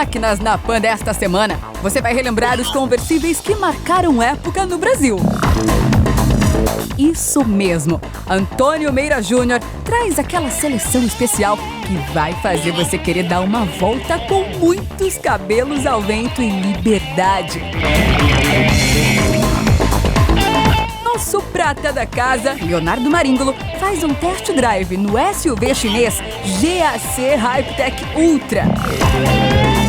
Máquinas na Pan desta semana, você vai relembrar os conversíveis que marcaram época no Brasil. Isso mesmo, Antônio Meira Júnior traz aquela seleção especial que vai fazer você querer dar uma volta com muitos cabelos ao vento e liberdade. Nosso prata da casa, Leonardo Maríngolo, faz um test drive no SUV chinês GAC Hypertech Ultra.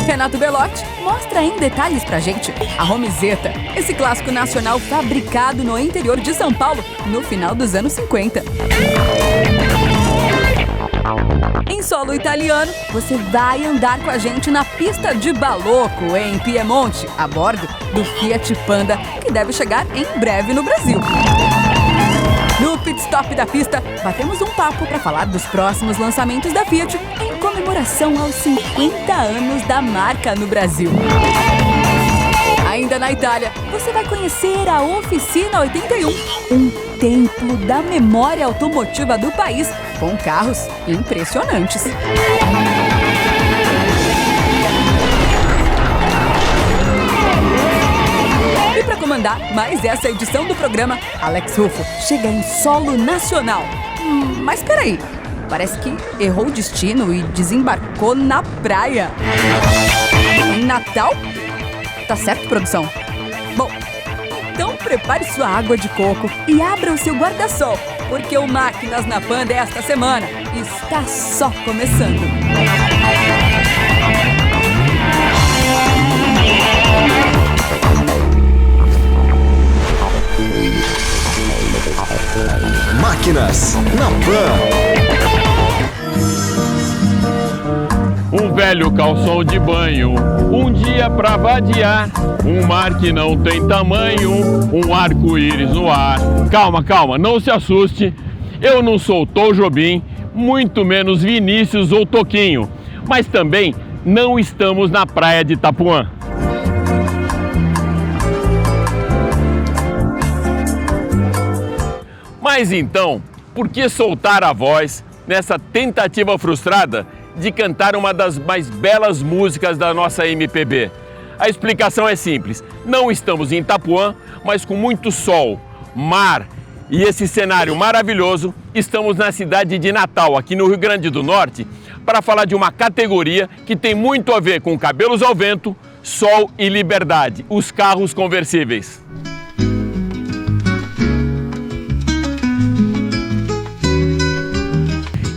Renato Belotti mostra em detalhes pra gente a Romizeta, esse clássico nacional fabricado no interior de São Paulo no final dos anos 50. Em solo italiano, você vai andar com a gente na pista de Balocco, em Piemonte, a bordo do Fiat Panda, que deve chegar em breve no Brasil. No pit stop da pista, batemos um papo para falar dos próximos lançamentos da Fiat em comemoração aos 50 anos da marca no Brasil. Ainda na Itália, você vai conhecer a Oficina 81, um templo da memória automotiva do país, com carros impressionantes. E para comandar mais essa edição do programa, Alex Rufo chega em solo nacional. Mas peraí, parece que errou o destino e desembarcou na praia. Em Natal? Tá certo, produção? Bom, então prepare sua água de coco e abra o seu guarda-sol, porque o Máquinas na Pan desta semana está só começando. Máquinas na Pan. Um velho calção de banho, um dia pra vadiar, um mar que não tem tamanho, um arco-íris no ar. Calma, calma, não se assuste, eu não sou Tom Jobim, muito menos Vinícius ou Toquinho, mas também não estamos na praia de Itapuã. Mas então, por que soltar a voz nessa tentativa frustrada de cantar uma das mais belas músicas da nossa MPB? A explicação é simples, não estamos em Itapuã, mas com muito sol, mar e esse cenário maravilhoso, estamos na cidade de Natal, aqui no Rio Grande do Norte, para falar de uma categoria que tem muito a ver com cabelos ao vento, sol e liberdade, os carros conversíveis.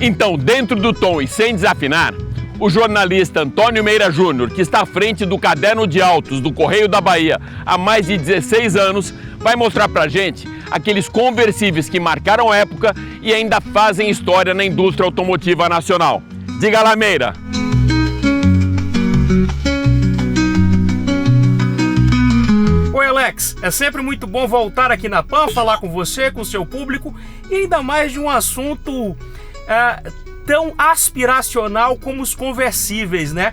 Então, dentro do tom e sem desafinar, o jornalista Antônio Meira Júnior, que está à frente do Caderno de Autos do Correio da Bahia há mais de 16 anos, vai mostrar pra gente aqueles conversíveis que marcaram época e ainda fazem história na indústria automotiva nacional. Diga lá, Meira! Oi, Alex, é sempre muito bom voltar aqui na Pan, falar com você, com o seu público, e ainda mais de um assunto tão aspiracional como os conversíveis, né?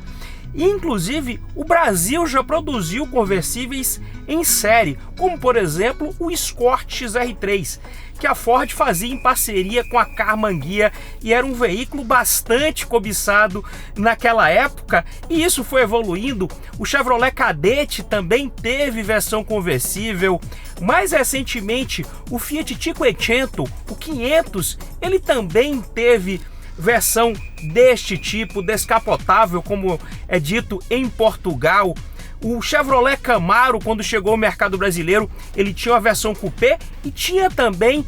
Inclusive, o Brasil já produziu conversíveis em série, como por exemplo o Escort XR3, que a Ford fazia em parceria com a Karmann Ghia e era um veículo bastante cobiçado naquela época, e isso foi evoluindo. O Chevrolet Cadete também teve versão conversível. Mais recentemente, o Fiat Cinquecento, o 500, ele também teve versão deste tipo, descapotável, como é dito em Portugal. O Chevrolet Camaro, quando chegou ao mercado brasileiro, ele tinha uma versão coupé e tinha também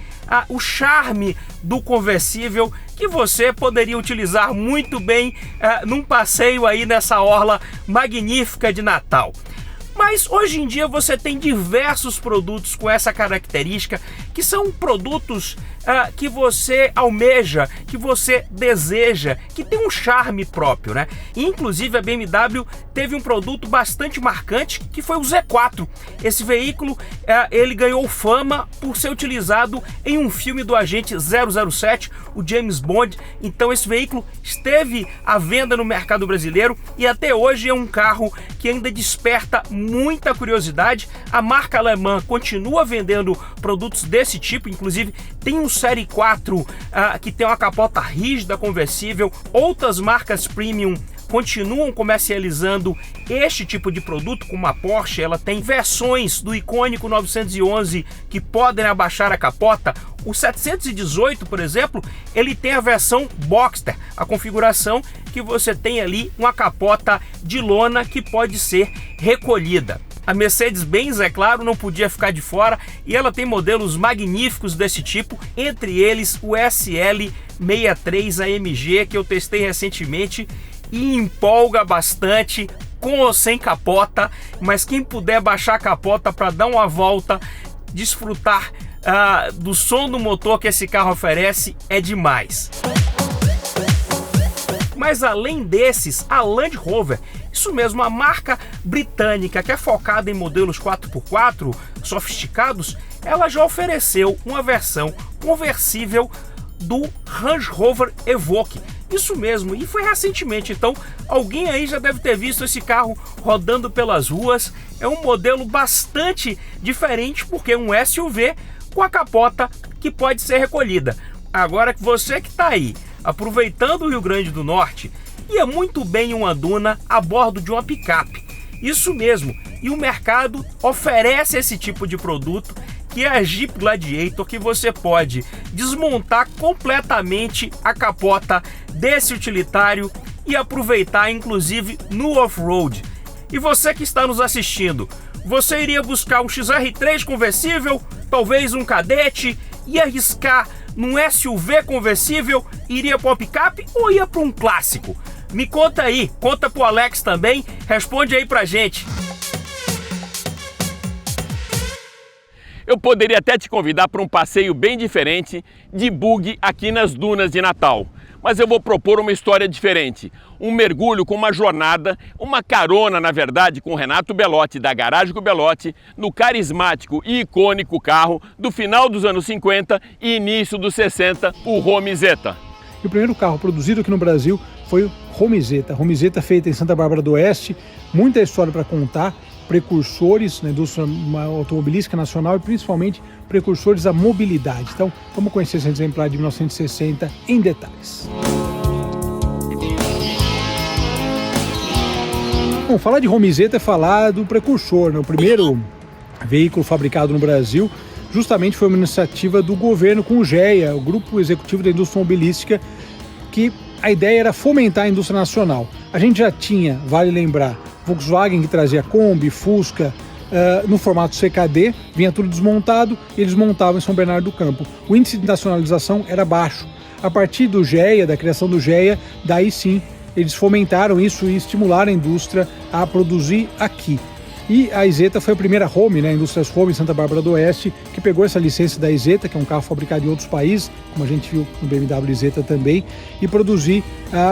o charme do conversível, que você poderia utilizar muito bem num passeio aí nessa orla magnífica de Natal. Mas hoje em dia você tem diversos produtos com essa característica, que são produtos que você almeja, que você deseja, que tem um charme próprio, né? Inclusive a BMW teve um produto bastante marcante, que foi o Z4. Esse veículo, ele ganhou fama por ser utilizado em um filme do agente 007, o James Bond. Então esse veículo esteve à venda no mercado brasileiro e até hoje é um carro que ainda desperta muita curiosidade. A marca alemã continua vendendo produtos desse tipo, inclusive tem um Série 4 que tem uma capota rígida conversível. Outras marcas premium continuam comercializando este tipo de produto, como a Porsche. Ela tem versões do icônico 911 que podem abaixar a capota. O 718, por exemplo, ele tem a versão Boxster, a configuração que você tem ali uma capota de lona que pode ser recolhida. A Mercedes-Benz, é claro, não podia ficar de fora, e ela tem modelos magníficos desse tipo, entre eles o SL63 AMG, que eu testei recentemente e empolga bastante, com ou sem capota. Mas quem puder baixar a capota para dar uma volta, desfrutar do som do motor que esse carro oferece, é demais. Mas além desses, a Land Rover, isso mesmo, a marca britânica que é focada em modelos 4x4 sofisticados, ela já ofereceu uma versão conversível do Range Rover Evoque. Isso mesmo, e foi recentemente, então alguém aí já deve ter visto esse carro rodando pelas ruas. É um modelo bastante diferente, porque é um SUV com a capota que pode ser recolhida. Agora que você que está aí aproveitando o Rio Grande do Norte, ia muito bem em uma duna a bordo de uma picape. Isso mesmo, e o mercado oferece esse tipo de produto, que é a Jeep Gladiator, que você pode desmontar completamente a capota desse utilitário e aproveitar inclusive no off-road. E você que está nos assistindo, você iria buscar um XR3 conversível, talvez um Cadete, e arriscar num SUV conversível? Iria para uma picape ou ia para um clássico? Me conta aí, conta pro Alex também, responde aí pra gente. Eu poderia até te convidar para um passeio bem diferente de buggy aqui nas dunas de Natal. Mas eu vou propor uma história diferente. Um mergulho com uma jornada, uma carona, na verdade, com o Renato Belotti, da Garagem com o Belotti, no carismático e icônico carro do final dos anos 50 e início dos 60, o Romizeta. E o primeiro carro produzido aqui no Brasil foi o Romizeta. Romizeta feita em Santa Bárbara do Oeste, muita história para contar, precursores na indústria automobilística nacional e principalmente precursores da mobilidade. Então, vamos conhecer esse exemplar de 1960 em detalhes. Bom, falar de Romizeta é falar do precursor, né? O primeiro veículo fabricado no Brasil justamente foi uma iniciativa do governo com o GEA, o Grupo Executivo da Indústria Automobilística, que a ideia era fomentar a indústria nacional. A gente já tinha, vale lembrar, Volkswagen que trazia Kombi, Fusca, no formato CKD, vinha tudo desmontado e eles montavam em São Bernardo do Campo. O índice de nacionalização era baixo. A partir do GEA, da criação do GEA, daí sim eles fomentaram isso e estimularam a indústria a produzir aqui. E a Isetta foi a primeira Home, né, a Indústrias Home em Santa Bárbara do Oeste, que pegou essa licença da Isetta, que é um carro fabricado em outros países, como a gente viu no BMW Isetta também, e produzir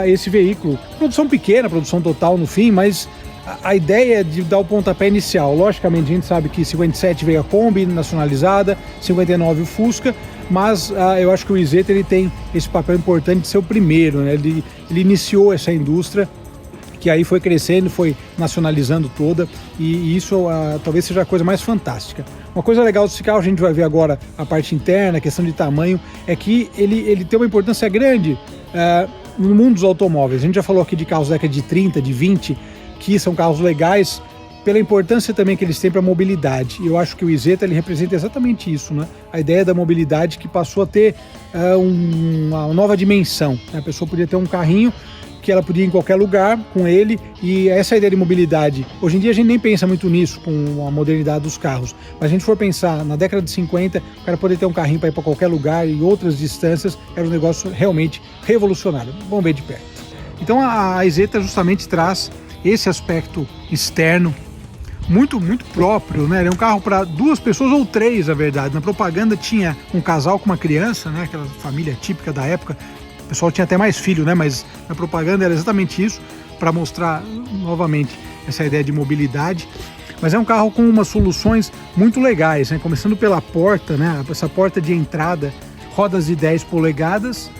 esse veículo. Produção pequena, produção total no fim, mas a ideia de dar o pontapé inicial. Logicamente, a gente sabe que 57 veio a Kombi nacionalizada, 59 o Fusca, mas eu acho que o Isetta ele tem esse papel importante de ser o primeiro, né? Ele iniciou essa indústria, que aí foi crescendo, foi nacionalizando toda, e isso talvez seja a coisa mais fantástica. Uma coisa legal desse carro, a gente vai ver agora a parte interna, a questão de tamanho, é que ele tem uma importância grande no mundo dos automóveis. A gente já falou aqui de carros da década de 30, de 20, que são carros legais, pela importância também que eles têm para a mobilidade. E eu acho que o Isetta ele representa exatamente isso, né? A ideia da mobilidade que passou a ter uma nova dimensão. A pessoa podia ter um carrinho que ela podia ir em qualquer lugar com ele, e essa ideia de mobilidade, hoje em dia a gente nem pensa muito nisso com a modernidade dos carros, mas se a gente for pensar na década de 50, o cara poder ter um carrinho para ir para qualquer lugar e outras distâncias, era um negócio realmente revolucionário. Vamos ver de perto. Então a Isetta justamente traz esse aspecto externo muito próprio, né? Ele é um carro para 2 pessoas ou 3, na verdade. Na propaganda tinha um casal com uma criança, né? Aquela família típica da época. O pessoal tinha até mais filho, né? Mas na propaganda era exatamente isso, para mostrar novamente essa ideia de mobilidade. Mas é um carro com umas soluções muito legais, né? Começando pela porta, né? Essa porta de entrada, rodas de 10 polegadas,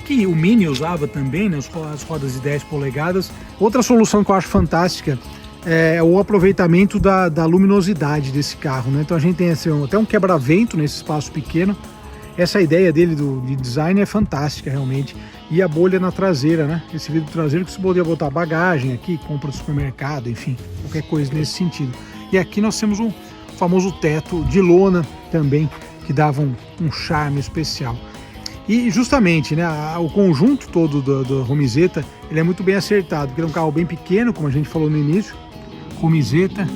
que o Mini usava também, né? As rodas de 10 polegadas. Outra solução que eu acho fantástica é o aproveitamento da luminosidade desse carro, né? Então a gente tem até um quebra-vento nesse espaço pequeno, essa ideia dele de design é fantástica realmente. E a bolha na traseira, né? Esse vidro traseiro que você poderia botar bagagem aqui, compra no supermercado, enfim, qualquer coisa nesse sentido. E aqui nós temos um famoso teto de lona também, que dava um charme especial. E justamente, né, o conjunto todo do Romizeta, ele é muito bem acertado, porque é um carro bem pequeno, como a gente falou no início. Romizeta,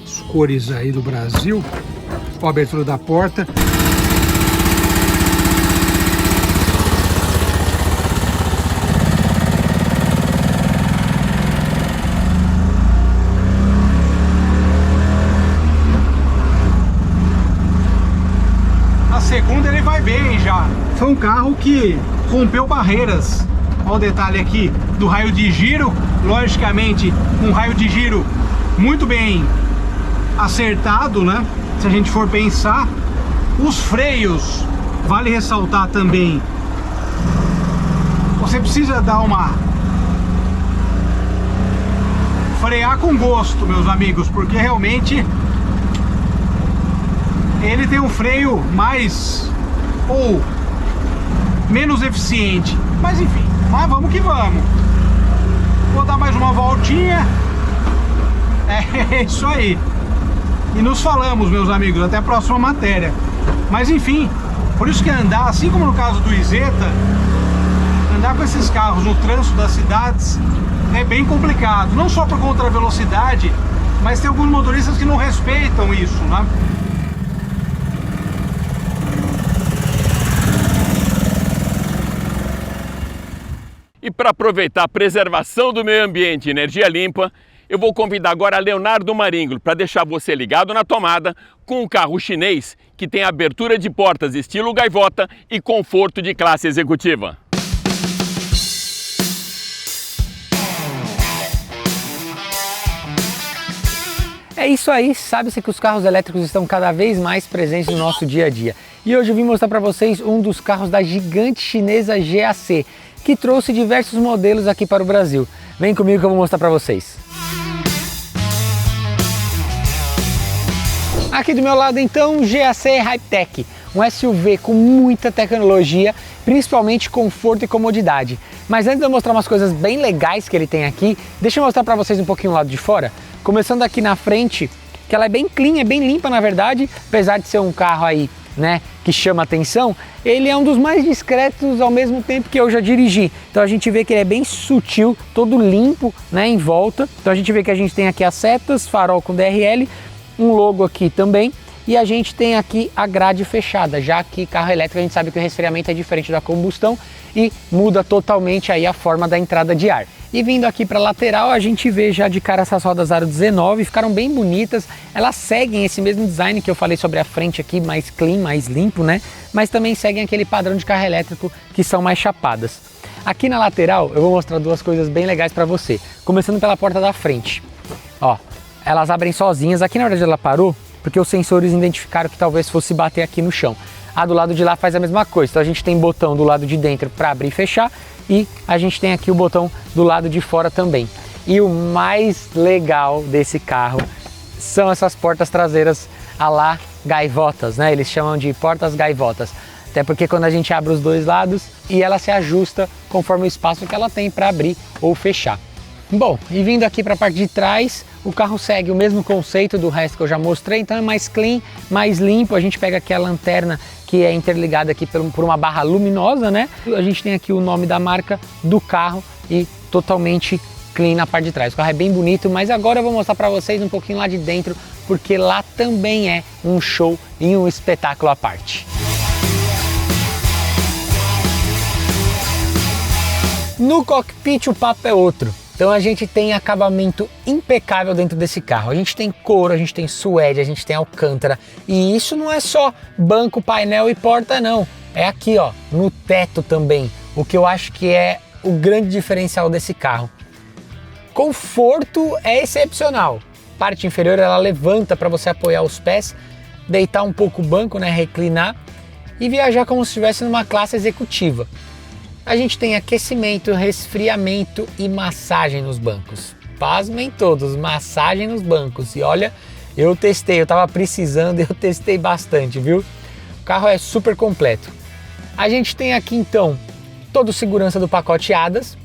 as cores aí do Brasil, a abertura da porta. Segunda ele vai bem já. Foi um carro que rompeu barreiras. Olha o detalhe aqui do raio de giro. Logicamente, um raio de giro muito bem acertado, né? Se a gente for pensar. Os freios, vale ressaltar também. Você precisa dar frear com gosto, meus amigos, porque realmente ele tem um freio mais ou menos eficiente, mas enfim, vamos que vamos. Vou dar mais uma voltinha. É isso aí. E nos falamos, meus amigos, até a próxima matéria. Mas enfim, por isso que andar, assim como no caso do Isetta, andar com esses carros no trânsito das cidades é bem complicado, não só por conta da velocidade, mas tem alguns motoristas que não respeitam isso, né? E para aproveitar a preservação do meio ambiente e energia limpa, eu vou convidar agora Leonardo Maringlo para deixar você ligado na tomada com um carro chinês que tem abertura de portas estilo gaivota e conforto de classe executiva. É isso aí, sabe-se que os carros elétricos estão cada vez mais presentes no nosso dia a dia. E hoje eu vim mostrar para vocês um dos carros da gigante chinesa GAC, que trouxe diversos modelos aqui para o Brasil. Vem comigo que eu vou mostrar para vocês. Aqui do meu lado então, GAC Hype-Tech, um SUV com muita tecnologia, principalmente conforto e comodidade. Mas antes de eu mostrar umas coisas bem legais que ele tem aqui, deixa eu mostrar para vocês um pouquinho o lado de fora. Começando aqui na frente, que ela é bem clean, é bem limpa na verdade, apesar de ser um carro aí, né, que chama atenção, ele é um dos mais discretos ao mesmo tempo que eu já dirigi. Então a gente vê que ele é bem sutil, todo limpo, né, em volta. Então a gente vê que a gente tem aqui as setas, farol com DRL, um logo aqui também, e a gente tem aqui a grade fechada, já que carro elétrico a gente sabe que o resfriamento é diferente da combustão e muda totalmente aí a forma da entrada de ar. E vindo aqui para a lateral, a gente vê já de cara essas rodas aro 19, ficaram bem bonitas, elas seguem esse mesmo design que eu falei sobre a frente aqui, mais clean, mais limpo, né? Mas também seguem aquele padrão de carro elétrico que são mais chapadas. Aqui na lateral eu vou mostrar duas coisas bem legais para você, começando pela porta da frente. Ó, elas abrem sozinhas, aqui na verdade ela parou porque os sensores identificaram que talvez fosse bater aqui no chão. A do lado de lá faz a mesma coisa, então a gente tem botão do lado de dentro para abrir e fechar, e a gente tem aqui o botão do lado de fora também. E o mais legal desse carro são essas portas traseiras à la gaivotas, né? Eles chamam de portas gaivotas. Até porque quando a gente abre os dois lados e ela se ajusta conforme o espaço que ela tem para abrir ou fechar. Bom, e vindo aqui para a parte de trás, o carro segue o mesmo conceito do resto que eu já mostrei, então é mais clean, mais limpo. A gente pega aqui a lanterna que é interligada aqui por uma barra luminosa, né? A gente tem aqui o nome da marca do carro e totalmente clean na parte de trás. O carro é bem bonito, mas agora eu vou mostrar para vocês um pouquinho lá de dentro, porque lá também é um show e um espetáculo à parte. No cockpit o papo é outro. Então a gente tem acabamento impecável dentro desse carro. A gente tem couro, a gente tem suede, a gente tem alcântara. E isso não é só banco, painel e porta não. É aqui ó, no teto também. O que eu acho que é o grande diferencial desse carro. Conforto é excepcional. Parte inferior ela levanta para você apoiar os pés, deitar um pouco o banco, né, reclinar e viajar como se estivesse numa classe executiva. A gente tem aquecimento, resfriamento e massagem nos bancos. Pasmem todos, massagem nos bancos. E olha, eu testei, eu tava precisando e eu testei bastante, viu? O carro é super completo. A gente tem aqui então toda a segurança do pacote ADAS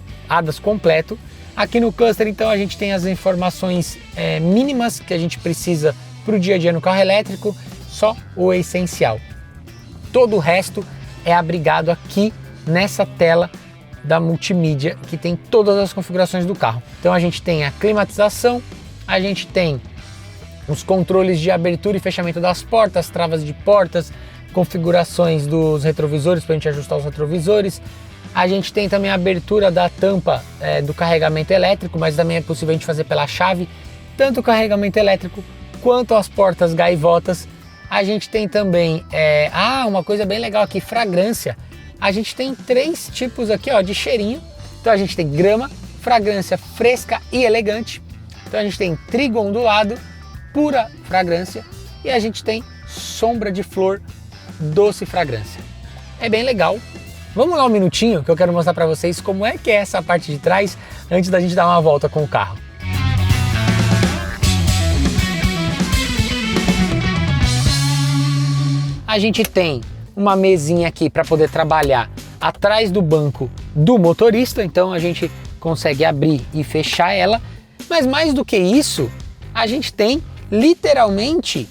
completo. Aqui no cluster então a gente tem as informações mínimas que a gente precisa para o dia a dia no carro elétrico, só o essencial. Todo o resto é abrigado aqui nessa tela da multimídia que tem todas as configurações do carro. Então a gente tem a climatização, a gente tem os controles de abertura e fechamento das portas, travas de portas, configurações dos retrovisores para a gente ajustar os retrovisores. A gente tem também a abertura da tampa do carregamento elétrico, mas também é possível a gente fazer pela chave, tanto o carregamento elétrico quanto as portas gaivotas. A gente tem também, uma coisa bem legal aqui, fragrância. A gente tem 3 tipos aqui de cheirinho. Então a gente tem grama, fragrância fresca e elegante. Então a gente tem trigo ondulado, pura fragrância, e a gente tem sombra de flor, doce fragrância. É bem legal. Vamos lá um minutinho que eu quero mostrar para vocês como é que é essa parte de trás antes da gente dar uma volta com o carro. A gente tem uma mesinha aqui para poder trabalhar atrás do banco do motorista, então a gente consegue abrir e fechar ela, mas mais do que isso, a gente tem literalmente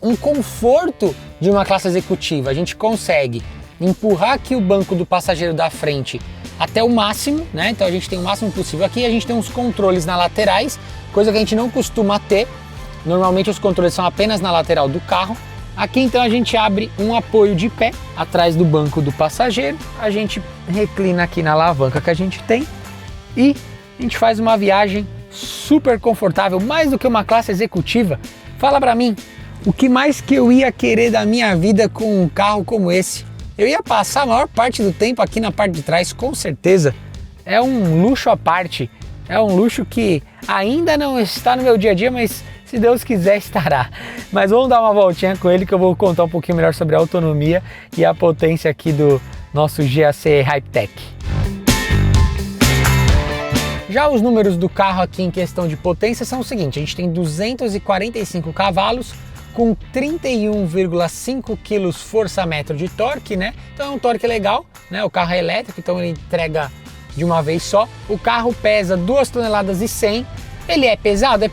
um conforto de uma classe executiva. A gente consegue empurrar aqui o banco do passageiro da frente até o máximo, né? Então a gente tem o máximo possível aqui, a gente tem uns controles nas laterais, coisa que a gente não costuma ter. Normalmente os controles são apenas na lateral do carro. Aqui então a gente abre um apoio de pé atrás do banco do passageiro, a gente reclina aqui na alavanca que a gente tem e a gente faz uma viagem super confortável, mais do que uma classe executiva. Fala pra mim, o que mais que eu ia querer da minha vida com um carro como esse? Eu ia passar a maior parte do tempo aqui na parte de trás, com certeza. É um luxo à parte, é um luxo que ainda não está no meu dia a dia, mas se Deus quiser estará. Mas vamos dar uma voltinha com ele que eu vou contar um pouquinho melhor sobre a autonomia e a potência aqui do nosso GAC Hypetech. Já os números do carro aqui em questão de potência são o seguinte: a gente tem 245 cavalos com 31,5 kgfm de torque, né? Então é um torque legal, né? O carro é elétrico, então ele entrega de uma vez só. O carro pesa 2,1 kg. Ele é pesado,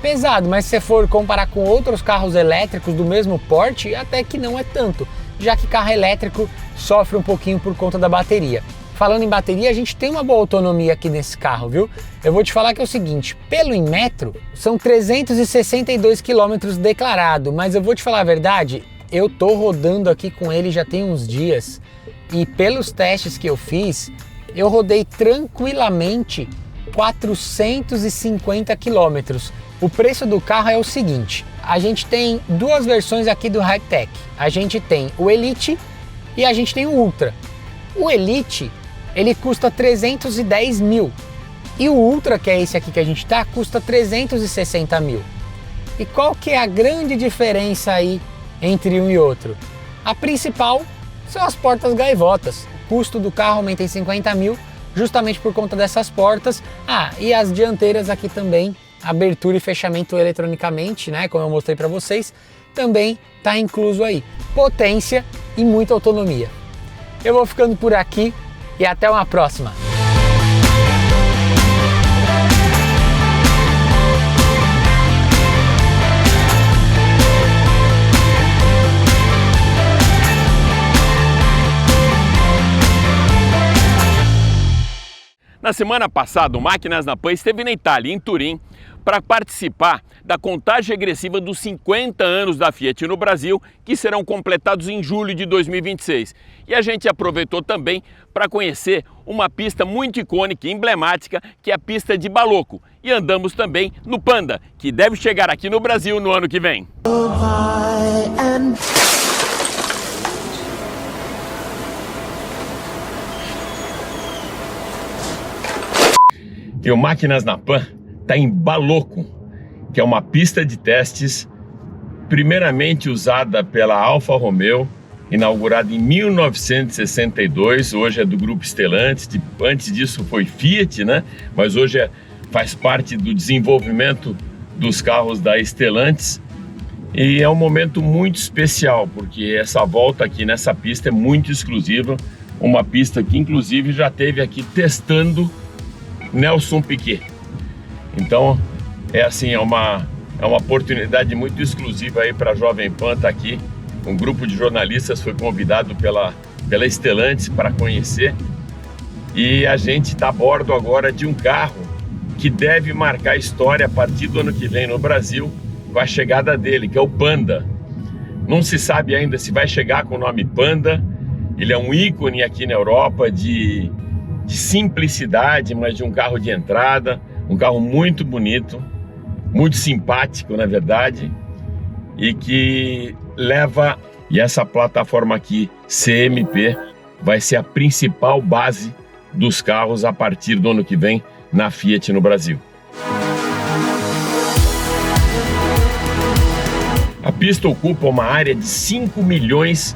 mas se você for comparar com outros carros elétricos do mesmo porte, até que não é tanto, já que carro elétrico sofre um pouquinho por conta da bateria. Falando em bateria, a gente tem uma boa autonomia aqui nesse carro, viu? Eu vou te falar que é o seguinte, pelo Inmetro, são 362 km declarado, mas eu vou te falar a verdade, eu tô rodando aqui com ele já tem uns dias, e pelos testes que eu fiz, eu rodei tranquilamente 450 km. O preço do carro é o seguinte, a gente tem duas versões aqui do Hypetech, a gente tem o Elite e a gente tem o Ultra. O Elite, ele custa 310 mil e o Ultra, que é esse aqui que a gente tá, custa 360 mil. E qual que é a grande diferença aí entre um e outro? A principal são as portas gaivotas. O custo do carro aumenta em 50 mil justamente por conta dessas portas. E as dianteiras aqui também, abertura e fechamento eletronicamente, né, como eu mostrei para vocês, também tá incluso aí. Potência e muita autonomia. Eu vou ficando por aqui e até uma próxima. Na semana passada, o Máquinas na Pan esteve na Itália, em Turim, para participar da contagem regressiva dos 50 anos da Fiat no Brasil, que serão completados em julho de 2026. E a gente aproveitou também para conhecer uma pista muito icônica e emblemática, que é a pista de Balocco. E andamos também no Panda, que deve chegar aqui no Brasil no ano que vem. E o Máquinas na Pan está em Balocco, que é uma pista de testes primeiramente usada pela Alfa Romeo, inaugurada em 1962, hoje é do grupo Stellantis, antes disso foi Fiat, né? Mas hoje faz parte do desenvolvimento dos carros da Stellantis. E é um momento muito especial, porque essa volta aqui nessa pista é muito exclusiva, uma pista que inclusive já teve aqui testando Nelson Piquet. Então é assim, é uma oportunidade muito exclusiva aí para a Jovem Pan estar aqui. Um grupo de jornalistas foi convidado pela Stellantis para conhecer, e a gente está a bordo agora de um carro que deve marcar história a partir do ano que vem no Brasil, com a chegada dele, que é o Panda. Não se sabe ainda se vai chegar com o nome Panda. Ele é um ícone aqui na Europa de simplicidade, mas de um carro de entrada, um carro muito bonito, muito simpático, na verdade, e que leva... E essa plataforma aqui, CMP, vai ser a principal base dos carros a partir do ano que vem na Fiat no Brasil. A pista ocupa uma área de 5 milhões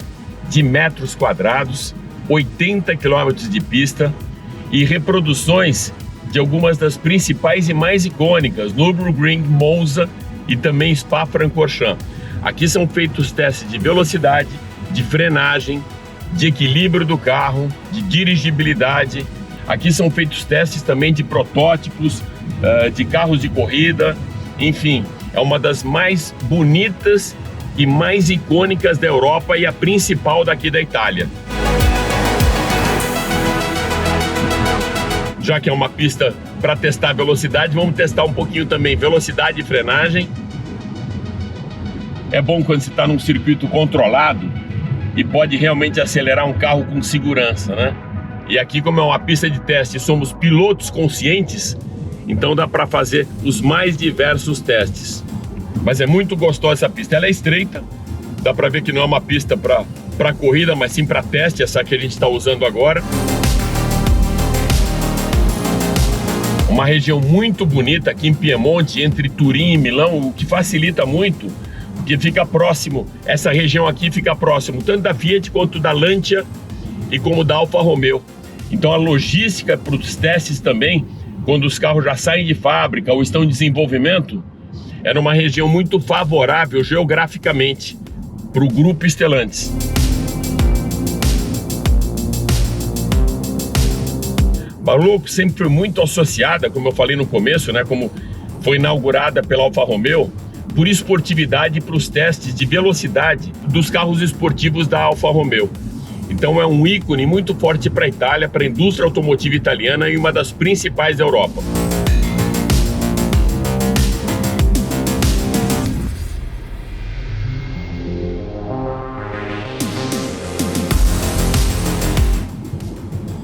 de metros quadrados, 80 quilômetros de pista e reproduções de algumas das principais e mais icônicas, Nürburgring, Monza e também Spa-Francorchamps. Aqui são feitos testes de velocidade, de frenagem, de equilíbrio do carro, de dirigibilidade. Aqui são feitos testes também de protótipos, de carros de corrida. Enfim, é uma das mais bonitas e mais icônicas da Europa e a principal daqui da Itália. Já que é uma pista para testar velocidade, vamos testar um pouquinho também velocidade e frenagem. É bom quando você está num circuito controlado e pode realmente acelerar um carro com segurança, né? E aqui, como é uma pista de teste, somos pilotos conscientes, então dá para fazer os mais diversos testes. Mas é muito gostosa essa pista. Ela é estreita, dá para ver que não é uma pista para corrida, mas sim para teste, essa que a gente está usando agora. Uma região muito bonita aqui em Piemonte, entre Turim e Milão, o que facilita muito, porque fica próximo, essa região aqui fica próximo tanto da Fiat quanto da Lancia e como da Alfa Romeo. Então a logística para os testes também, quando os carros já saem de fábrica ou estão em desenvolvimento, era uma região muito favorável geograficamente para o grupo Stellantis. Baloco sempre foi muito associada, como eu falei no começo, né, como foi inaugurada pela Alfa Romeo, por esportividade e para os testes de velocidade dos carros esportivos da Alfa Romeo. Então é um ícone muito forte para a Itália, para a indústria automotiva italiana e uma das principais da Europa.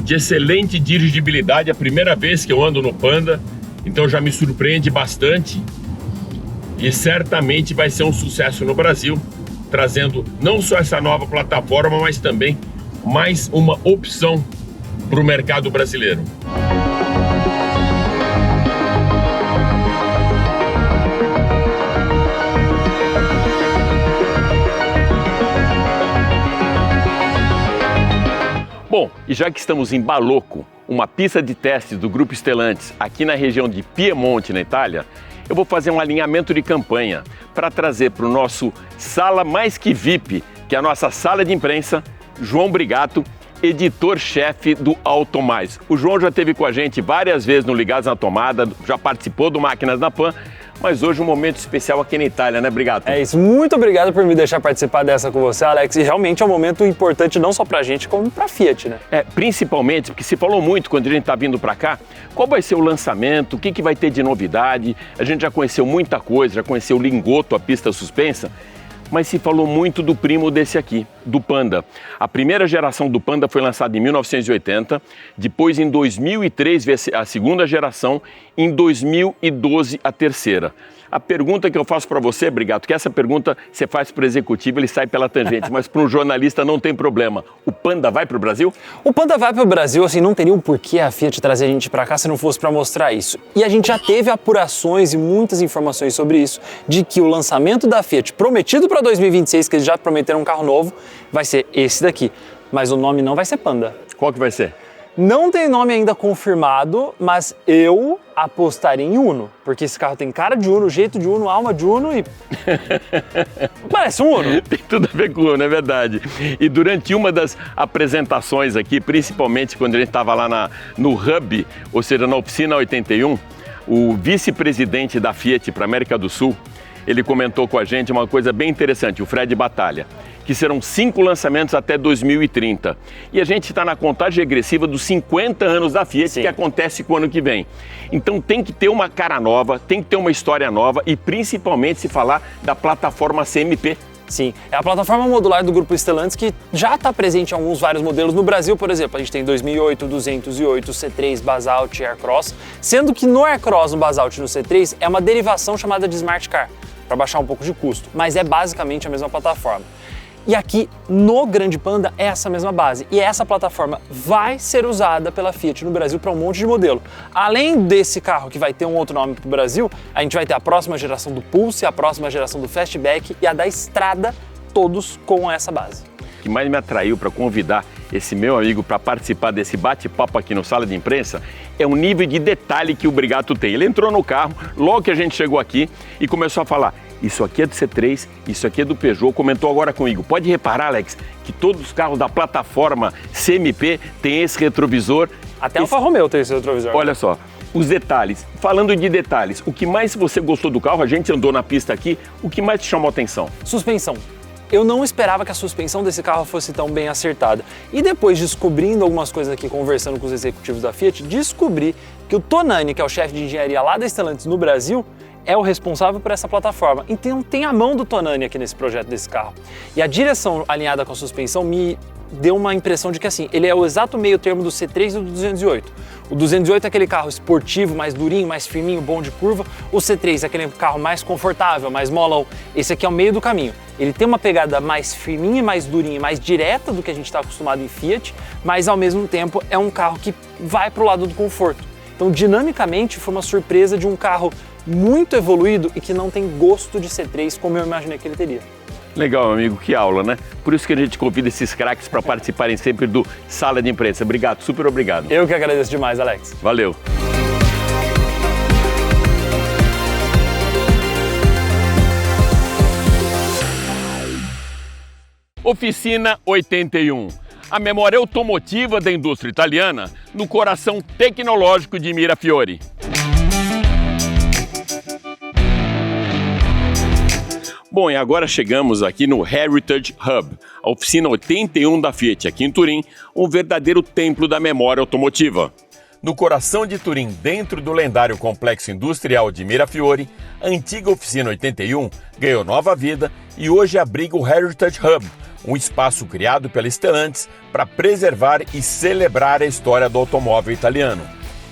De excelente dirigibilidade, a primeira vez que eu ando no Panda, então já me surpreende bastante e certamente vai ser um sucesso no Brasil, trazendo não só essa nova plataforma, mas também mais uma opção para o mercado brasileiro. Bom, e já que estamos em Baloco, uma pista de testes do Grupo Stellantis aqui na região de Piemonte, na Itália, eu vou fazer um alinhamento de campanha para trazer para o nosso Sala Mais Que VIP, que é a nossa sala de imprensa, João Brigato, editor-chefe do Auto Mais. O João já esteve com a gente várias vezes no Ligados na Tomada, já participou do Máquinas na Pan, mas hoje um momento especial aqui na Itália, né, Brigato? É isso, muito obrigado por me deixar participar dessa com você, Alex, e realmente é um momento importante não só pra gente, como pra Fiat, né? Principalmente porque se falou muito quando a gente tá vindo pra cá, qual vai ser o lançamento, o que vai ter de novidade, a gente já conheceu muita coisa, já conheceu o Lingotto, a pista suspensa, mas se falou muito do primo desse aqui, do Panda. A primeira geração do Panda foi lançada em 1980, depois em 2003 veio a segunda geração, em 2012 a terceira. A pergunta que eu faço para você, Brigato, que essa pergunta você faz para o executivo, ele sai pela tangente, mas para um jornalista não tem problema. O Panda vai para o Brasil? O Panda vai para o Brasil, assim, não teria um porquê a Fiat trazer a gente para cá se não fosse para mostrar isso. E a gente já teve apurações e muitas informações sobre isso, de que o lançamento da Fiat prometido para 2026, que eles já prometeram um carro novo, vai ser esse daqui. Mas o nome não vai ser Panda. Qual que vai ser? Não tem nome ainda confirmado, mas eu apostaria em Uno, porque esse carro tem cara de Uno, jeito de Uno, alma de Uno e... parece um Uno. Tem tudo a ver com Uno, é verdade. E durante uma das apresentações aqui, principalmente quando a gente estava lá no Hub, ou seja, na Oficina 81, o vice-presidente da Fiat para a América do Sul, ele comentou com a gente uma coisa bem interessante, o Fred Batalha, que serão 5 lançamentos até 2030. E a gente está na contagem regressiva dos 50 anos da Fiat, Sim. que acontece com o ano que vem. Então tem que ter uma cara nova, tem que ter uma história nova e principalmente se falar da plataforma CMP. Sim, é a plataforma modular do Grupo Stellantis que já está presente em vários modelos. No Brasil, por exemplo, a gente tem 2008, 208, C3, Basalt e Aircross, sendo que no Aircross, no Basalt e no C3 é uma derivação chamada de Smart Car, para baixar um pouco de custo, mas é basicamente a mesma plataforma. E aqui no Grande Panda é essa mesma base e essa plataforma vai ser usada pela Fiat no Brasil para um monte de modelo. Além desse carro que vai ter um outro nome para o Brasil, a gente vai ter a próxima geração do Pulse, a próxima geração do Fastback e a da Strada, todos com essa base. O que mais me atraiu para convidar esse meu amigo para participar desse bate-papo aqui no Sala de Imprensa é o nível de detalhe que o Brigato tem. Ele entrou no carro logo que a gente chegou aqui e começou a falar: isso aqui é do C3, isso aqui é do Peugeot, comentou agora comigo. Pode reparar, Alex, que todos os carros da plataforma CMP têm esse retrovisor. Até o Alfa Romeo tem esse retrovisor. Olha só, os detalhes. Falando de detalhes, o que mais você gostou do carro, a gente andou na pista aqui, o que mais te chamou a atenção? Suspensão. Eu não esperava que a suspensão desse carro fosse tão bem acertada. E depois, descobrindo algumas coisas aqui, conversando com os executivos da Fiat, descobri que o Tonani, que é o chefe de engenharia lá da Stellantis no Brasil, é o responsável por essa plataforma. Então tem a mão do Tonani aqui nesse projeto desse carro. E a direção alinhada com a suspensão me deu uma impressão de que assim, ele é o exato meio termo do C3 e do 208. O 208 é aquele carro esportivo, mais durinho, mais firminho, bom de curva. O C3 é aquele carro mais confortável, mais molão. Esse aqui é o meio do caminho. Ele tem uma pegada mais firminha, mais durinha, mais direta do que a gente está acostumado em Fiat, mas ao mesmo tempo é um carro que vai para o lado do conforto. Então, dinamicamente, foi uma surpresa de um carro muito evoluído e que não tem gosto de C3 como eu imaginei que ele teria. Legal, amigo, que aula, né? Por isso que a gente convida esses craques para participarem sempre do Sala de Imprensa. Obrigado, super obrigado. Eu que agradeço demais, Alex. Valeu. Oficina 81. A memória automotiva da indústria italiana no coração tecnológico de Mirafiori. Bom, e agora chegamos aqui no Heritage Hub, a oficina 81 da Fiat aqui em Turim, um verdadeiro templo da memória automotiva. No coração de Turim, dentro do lendário complexo industrial de Mirafiori, a antiga oficina 81 ganhou nova vida e hoje abriga o Heritage Hub, um espaço criado pela Stellantis para preservar e celebrar a história do automóvel italiano.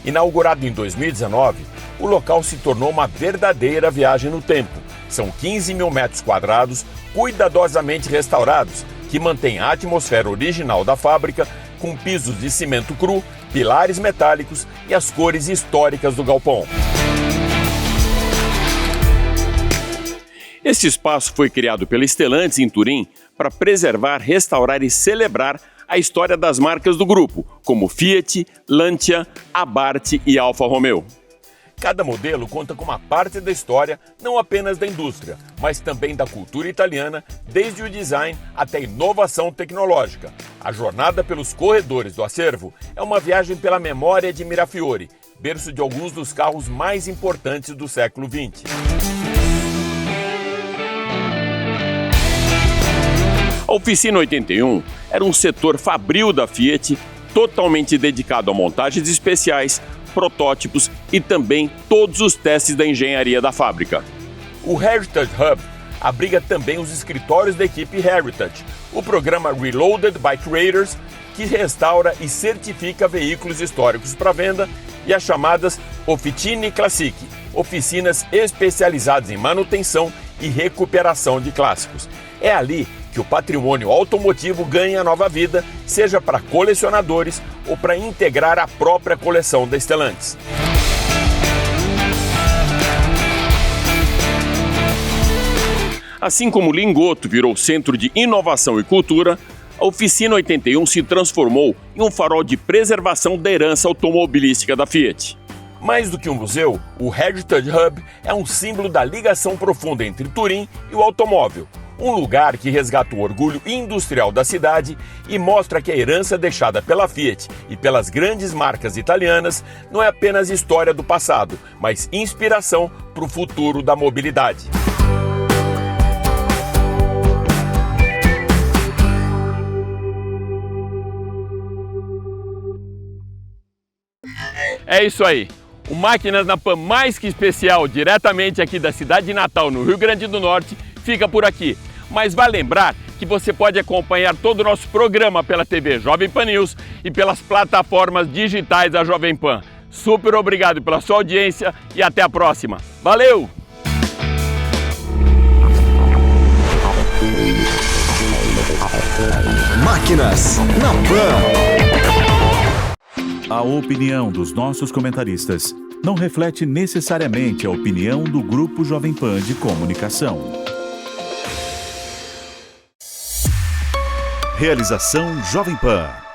Inaugurado em 2019, o local se tornou uma verdadeira viagem no tempo. São 15 mil metros quadrados cuidadosamente restaurados, que mantêm a atmosfera original da fábrica, com pisos de cimento cru, pilares metálicos e as cores históricas do galpão. Esse espaço foi criado pela Stellantis em Turim para preservar, restaurar e celebrar a história das marcas do grupo, como Fiat, Lancia, Abarth e Alfa Romeo. Cada modelo conta com uma parte da história, não apenas da indústria, mas também da cultura italiana, desde o design até a inovação tecnológica. A jornada pelos corredores do acervo é uma viagem pela memória de Mirafiori, berço de alguns dos carros mais importantes do século XX. A Oficina 81 era um setor fabril da Fiat, totalmente dedicado a montagens especiais, protótipos e também todos os testes da engenharia da fábrica. O Heritage Hub abriga também os escritórios da equipe Heritage, o programa Reloaded by Creators, que restaura e certifica veículos históricos para venda, e as chamadas Officine Classic, oficinas especializadas em manutenção e recuperação de clássicos. É ali que o patrimônio automotivo ganha nova vida, seja para colecionadores ou para integrar a própria coleção da Stellantis. Assim como Lingotto virou centro de inovação e cultura, a Oficina 81 se transformou em um farol de preservação da herança automobilística da Fiat. Mais do que um museu, o Heritage Hub é um símbolo da ligação profunda entre Turim e o automóvel. Um lugar que resgata o orgulho industrial da cidade e mostra que a herança deixada pela Fiat e pelas grandes marcas italianas não é apenas história do passado, mas inspiração para o futuro da mobilidade. É isso aí. O Máquinas na Pan mais que especial, diretamente aqui da cidade de Natal, no Rio Grande do Norte, fica por aqui. Mas vai lembrar que você pode acompanhar todo o nosso programa pela TV Jovem Pan News e pelas plataformas digitais da Jovem Pan. Super obrigado pela sua audiência e até a próxima. Valeu! Máquinas na Pan. A opinião dos nossos comentaristas não reflete necessariamente a opinião do Grupo Jovem Pan de Comunicação. Realização Jovem Pan.